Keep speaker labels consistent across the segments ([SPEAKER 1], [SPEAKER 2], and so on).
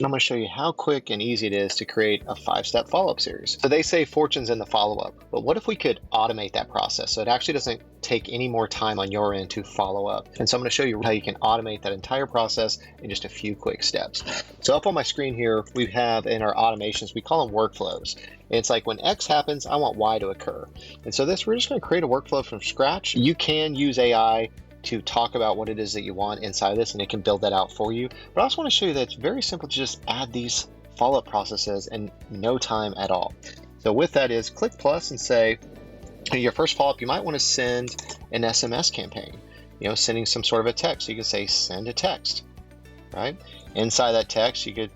[SPEAKER 1] And I'm going to show you how quick and easy it is to create a 5-step follow-up series. So they say fortune's in the follow-up, but what if we could automate that process so it actually doesn't take any more time on your end to follow up? And so I'm going to show you how you can automate that entire process in just a few quick steps. So up on my screen here, we have in our automations, we call them workflows. And it's like when X happens, I want Y to occur. And so we're just going to create a workflow from scratch. You can use AI to talk about what it is that you want inside of this, and it can build that out for you. But I also want to show you that it's very simple to just add these follow-up processes in no time at all. So with that is click plus and say, your first follow-up, you might want to send an SMS campaign, sending some sort of a text. You can say send a text, right? Inside that text, you could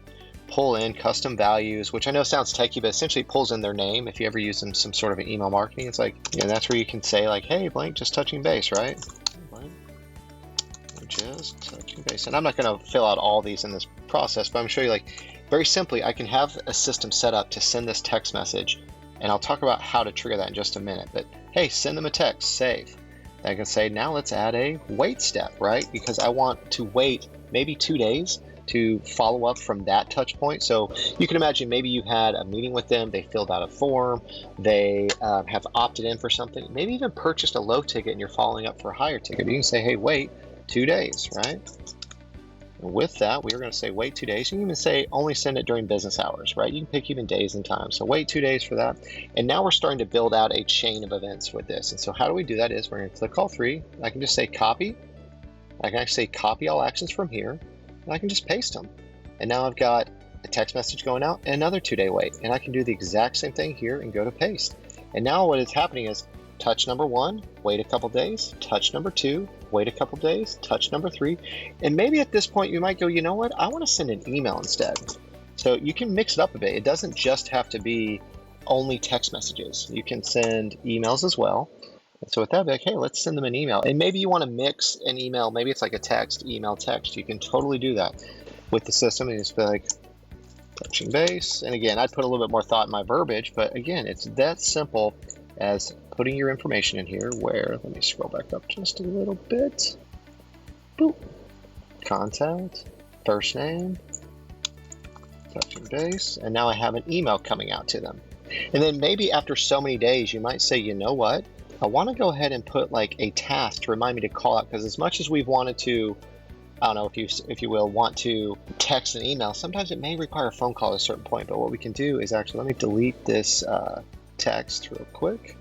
[SPEAKER 1] pull in custom values, which I know sounds techie, but essentially it pulls in their name. If you ever use some sort of an email marketing, it's like, that's where you can say like, hey, blank, just touching base, right? Just touching base. And I'm not going to fill out all these in this process, but I'm going to show you very simply, I can have a system set up to send this text message, and I'll talk about how to trigger that in just a minute. But hey, send them a text, save. Then I can say, now let's add a wait step, right? Because I want to wait maybe 2 days to follow up from that touch point. So you can imagine maybe you had a meeting with them, they filled out a form, they have opted in for something, maybe even purchased a low ticket and you're following up for a higher ticket. You can say, hey, wait 2 days, right? And with that, we're going to say wait 2 days. You can even say only send it during business hours, right? You can pick even days and times. So wait 2 days for that. And now we're starting to build out a chain of events with this. And so how do we do that is we're going to click all three. I can just say copy. I can actually say copy all actions from here, and I can just paste them. And now I've got a text message going out and another 2 day wait. And I can do the exact same thing here and go to paste. And now what is happening is touch number 1, wait a couple days, touch number 2, wait a couple days, touch number 3. And maybe at this point you might go, you know what, I want to send an email instead. So you can mix it up a bit. It doesn't just have to be only text messages. You can send emails as well. And so with that, be like, hey, let's send them an email. And maybe you want to mix an email, maybe it's like a text, email, text. You can totally do that with the system and just be like, touching base. And again, I'd put a little bit more thought in my verbiage, but again, it's that simple as putting your information in here where, let me scroll back up just a little bit. Boop. Contact, first name, touching base, and now I have an email coming out to them. And then maybe after so many days, you might say, you know what? I want to go ahead and put like a task to remind me to call out, because as much as we've wanted to, I don't know if you will, want to text an email, sometimes it may require a phone call at a certain point. But what we can do is actually, let me delete this text real quick,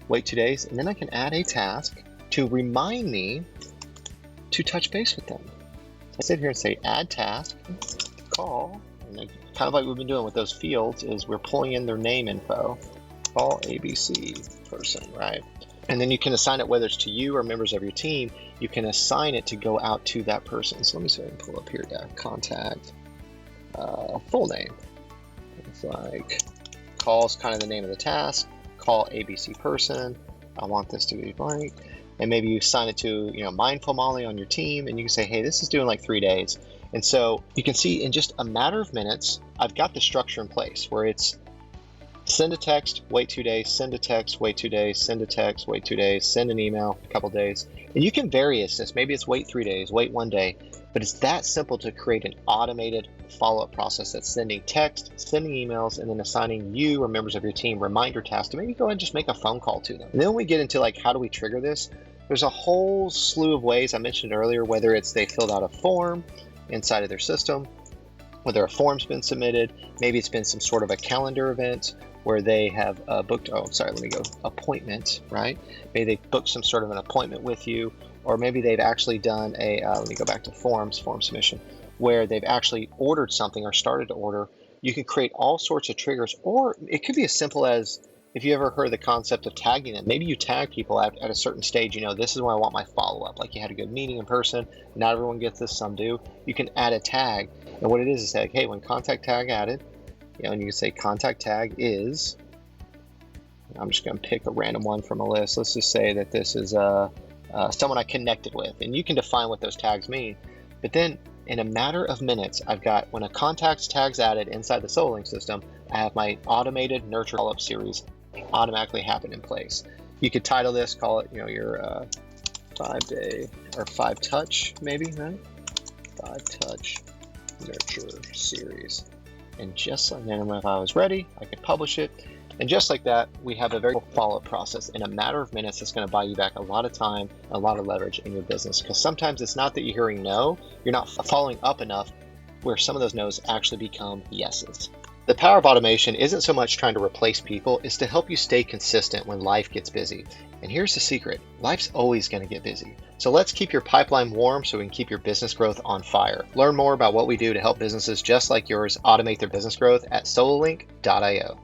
[SPEAKER 1] wait 2 days, and then I can add a task to remind me to touch base with them. So I sit here and say add task, call, and then kind of like we've been doing with those fields is we're pulling in their name info, call ABC person, right? And then you can assign it whether it's to you or members of your team. You can assign it to go out to that person. So let me see if I can pull up here, contact, full name. It's like calls kind of the name of the task, call ABC person. I want this to be blank. And maybe you assign it to, Mindful Molly on your team, and you can say, hey, this is doing like 3 days. And so you can see in just a matter of minutes, I've got the structure in place where it's send a text, wait 2 days, send a text, wait 2 days, send a text, wait 2 days, send an email, a couple days. And you can vary this. Maybe it's wait 3 days, wait 1 day, but it's that simple to create an automated follow-up process that's sending text, sending emails, and then assigning you or members of your team reminder tasks to maybe go ahead and just make a phone call to them. And then when we get into like, how do we trigger this? There's a whole slew of ways I mentioned earlier, whether it's they filled out a form inside of their system, whether a form's been submitted, maybe it's been some sort of a calendar event where they have booked, appointment, right? Maybe they've booked some sort of an appointment with you, or maybe they've actually done let me go back to form submission, where they've actually ordered something or started to order. You can create all sorts of triggers, or it could be as simple as, if you ever heard the concept of tagging them, maybe you tag people at a certain stage, this is when I want my follow-up. Like you had a good meeting in person, not everyone gets this, some do. You can add a tag, and what it is like, hey, when contact tag added, and you can say contact tag is, I'm just going to pick a random one from a list. Let's just say that this is someone I connected with, and you can define what those tags mean. But then in a matter of minutes, I've got, when a contacts tag's added inside the SoloLink system, I have my automated nurture follow-up series automatically happen in place. You could title this, call it, your 5 day or 5 touch, maybe, right? 5 touch nurture series. And just like that, if I was ready, I could publish it. And just like that, we have a very follow-up process. In a matter of minutes, it's going to buy you back a lot of time, a lot of leverage in your business. Because sometimes it's not that you're hearing no, you're not following up enough where some of those no's actually become yeses. The power of automation isn't so much trying to replace people, it's to help you stay consistent when life gets busy. And here's the secret, life's always going to get busy. So let's keep your pipeline warm so we can keep your business growth on fire. Learn more about what we do to help businesses just like yours automate their business growth at sololink.io.